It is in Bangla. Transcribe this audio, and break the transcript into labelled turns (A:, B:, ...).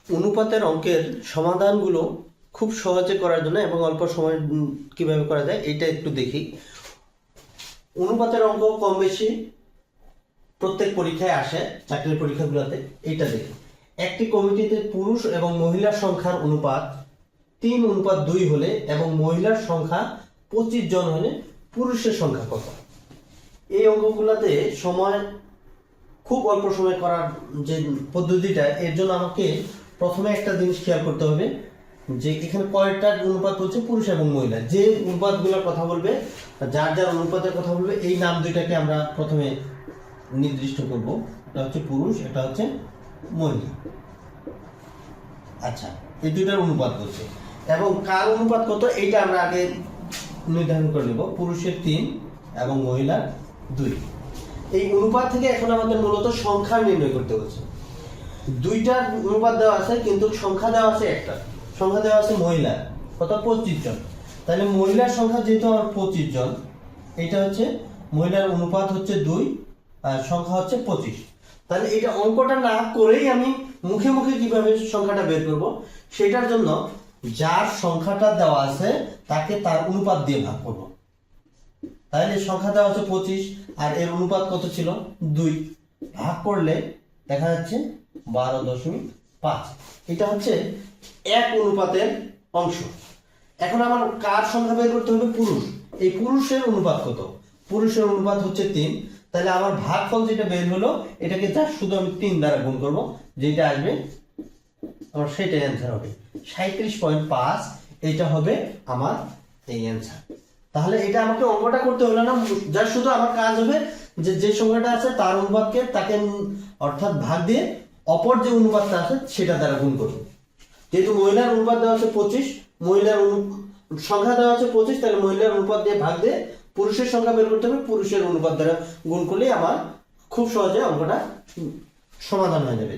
A: অনুপাতের অঙ্কের সমাধানগুলো খুব সহজে করার জন্য এবং অল্প সময় কিভাবে করা যায় এটা একটু দেখি। অনুপাতের অঙ্ক কম বেশি প্রত্যেক পরীক্ষায় আসে, চাকরির পরীক্ষাগুলোতে। এইটা দেখি, একটি কমিটিতে পুরুষ এবং মহিলার সংখ্যার অনুপাত 3:2 হলে এবং মহিলার সংখ্যা 25 জন হলে পুরুষের সংখ্যা কত? এই অঙ্কগুলোতে সময় খুব অল্প সময় করার যে পদ্ধতিটা, এর জন্য আমাকে প্রথমে একটা জিনিস খেয়াল করতে হবে যে এখানে কয়টা অনুপাত বলছে, পুরুষ এবং মহিলা। যে অনুপাতগুলোর কথা বলবে, যার যার অনুপাতের কথা বলবে, এই নাম দুইটাকে আমরা প্রথমে নির্দিষ্ট করব। এটা হচ্ছে পুরুষ, এটা হচ্ছে মহিলা। আচ্ছা, এই দুইটার অনুপাত বলছে এবং কার অনুপাত কত এইটা আমরা আগে নির্ধারণ করে নেব। পুরুষের 3 এবং মহিলার 2। এই অনুপাত থেকে এখন আমাদের মূলত সংখ্যা নির্ণয় করতে হচ্ছে। দুইটার অনুপাত দেওয়া আছে কিন্তু সংখ্যা দেওয়া আছে একটা। সংখ্যা দেওয়া আছে মহিলার কত, 25 জন। তাহলে মহিলার সংখ্যা যেহেতু আমার 25 জন, এটা হচ্ছে মহিলার অনুপাত হচ্ছে 2 আর সংখ্যা হচ্ছে 25। তাহলে এটা অঙ্কটা না করেই আমি মুখে মুখে কিভাবে সংখ্যাটা বের করব, সেটার জন্য যার সংখ্যাটা দেওয়া আছে তাকে তার অনুপাত দিয়ে ভাগ করব। তাহলে সংখ্যা দেওয়া হচ্ছে 25 আর এর অনুপাত কত ছিল, 2। ভাগ করলে দেখা যাচ্ছে 12.5। এটা হচ্ছে এক অনুপাতের অংশ। এখন আমার কার সংখ্যা বের করতে হবে, পুরুষ। এই পুরুষের অনুপাত কত, পুরুষের অনুপাত হচ্ছে 3। তাহলে আমার ভাগফল যেটা বের হলো, এটাকে যা শুধু আমি 3 দ্বারা গুণ করব, যেটা আসবে আমার সেটাই অ্যান্সার হবে 37.5। এটা হবে আমার এই অ্যান্সার। তাহলে এটা আমাকে অঙ্কটা করতে হলো না, যা শুধু আমার কাজ হবে যে যে সংখ্যাটা আছে তার অনুপাতকে তাকে অর্থাৎ ভাগ দিয়ে অপর যে অনুপাতটা আছে সেটা দ্বারা গুণ করব। যেহেতু মহিলার অনুপাত দেওয়া আছে 25, মহিলার সংখ্যা দেওয়া আছে 25, তাহলে মহিলার অনুপাত দিয়ে ভাগ দিয়ে পুরুষের সংখ্যা বের করতে হবে, পুরুষের অনুপাত দ্বারা গুণ করলেই আমার খুব সহজে অঙ্কটা সমাধান হয়ে যাবে।